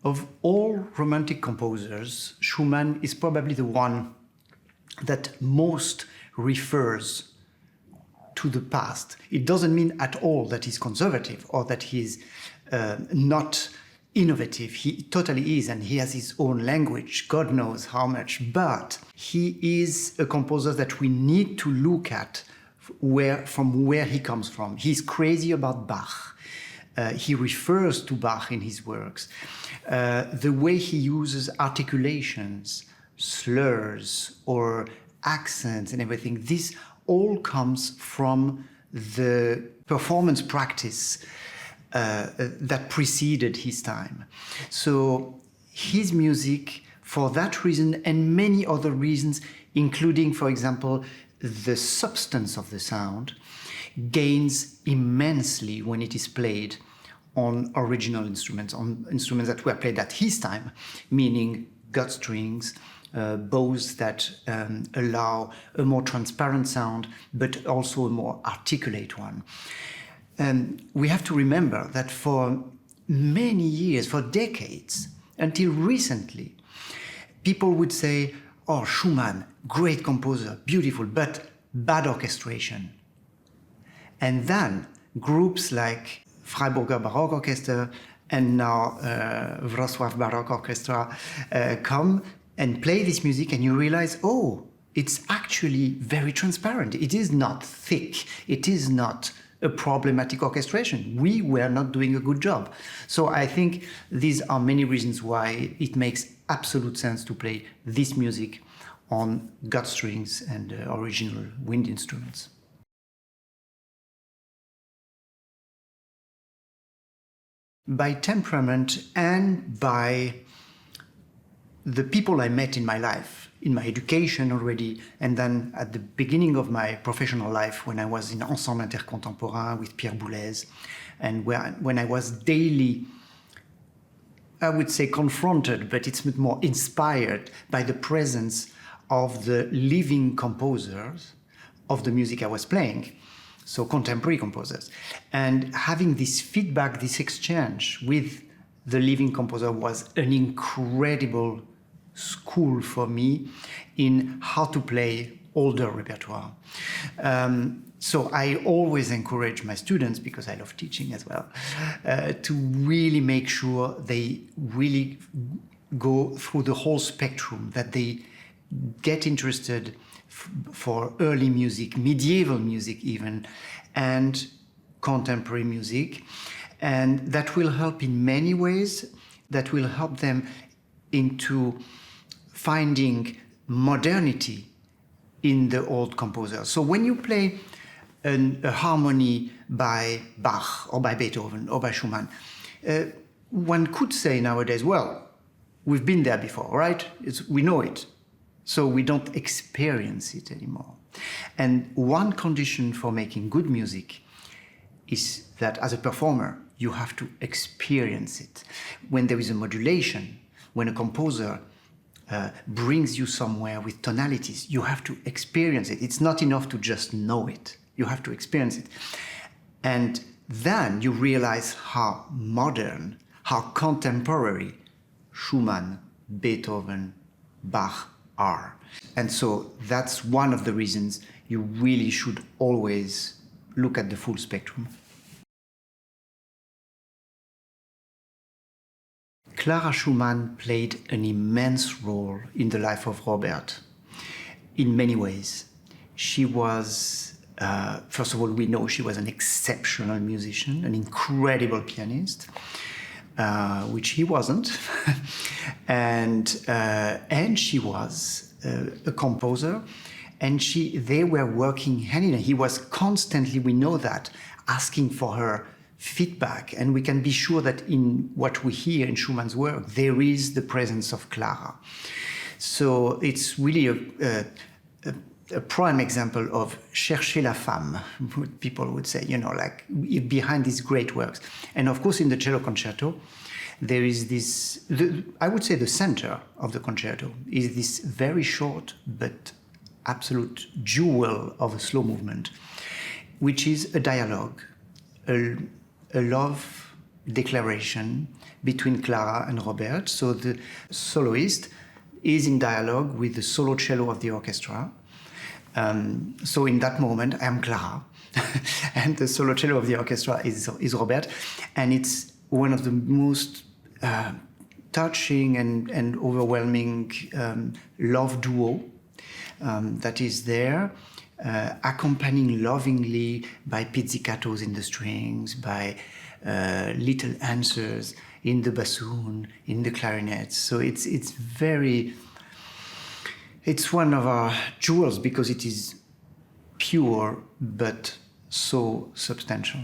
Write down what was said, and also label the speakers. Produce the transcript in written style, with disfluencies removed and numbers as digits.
Speaker 1: Of all romantic composers, Schumann is probably the one that most refers to the past. It doesn't mean at all that he's conservative or that he's not innovative. He totally is, and he has his own language, God knows how much, but he is a composer that we need to look at from where he comes from. He's crazy about Bach. He refers to Bach in his works. The way he uses articulations, slurs, or accents and everything, this all comes from the performance practice that preceded his time. So his music, for that reason and many other reasons, including, for example, the substance of the sound, gains immensely when it is played on original instruments, on instruments that were played at his time, meaning gut strings, bows that allow a more transparent sound, but also a more articulate one. And we have to remember that for many years, for decades, until recently, people would say, oh, Schumann, great composer, beautiful, but bad orchestration. And then groups like Freiburger Baroque Orchestra and now Wrocław Baroque Orchestra come and play this music, and you realize, oh, it's actually very transparent. It is not thick. It is not a problematic orchestration. We were not doing a good job. So I think these are many reasons why it makes absolute sense to play this music on gut strings and original wind instruments. By temperament and by the people I met in my life, in my education already, and then at the beginning of my professional life when I was in Ensemble Intercontemporain with Pierre Boulez, and when I was daily, I would say confronted, but it's more inspired by the presence of the living composers of the music I was playing, so contemporary composers. And having this feedback, this exchange with the living composer was an incredible school for me in how to play older repertoire. So I always encourage my students, because I love teaching as well, to really make sure they really go through the whole spectrum, that they get interested for early music, medieval music even, and contemporary music. And that will help in many ways. That will help them into finding modernity in the old composers. So when you play a harmony by Bach or by Beethoven or by Schumann, one could say nowadays, well, we've been there before, right? We know it. So we don't experience it anymore. And one condition for making good music is that as a performer, you have to experience it. When there is a modulation, when a composer brings you somewhere with tonalities, you have to experience it. It's not enough to just know it. You have to experience it. And then you realize how modern, how contemporary Schumann, Beethoven, Bach are. And so that's one of the reasons you really should always look at the full spectrum. Clara Schumann played an immense role in the life of Robert in many ways. She was, first of all, we know she was an exceptional musician, an incredible pianist, which he wasn't. and she was a composer, and they were working hand in hand. He was constantly, we know that, asking for her feedback, and we can be sure that in what we hear in Schumann's work, there is the presence of Clara. So it's really a prime example of chercher la femme, people would say, like behind these great works. And of course, in the cello concerto, there is this, I would say the center of the concerto is this very short but absolute jewel of a slow movement, which is a dialogue, a love declaration between Clara and Robert. So the soloist is in dialogue with the solo cello of the orchestra. So in that moment, I am Clara, and the solo cello of the orchestra is Robert, and it's one of the most touching and overwhelming love duo that is there, accompanying lovingly by pizzicatos in the strings, by little answers in the bassoon, in the clarinet. So it's one of our jewels because it is pure but so substantial.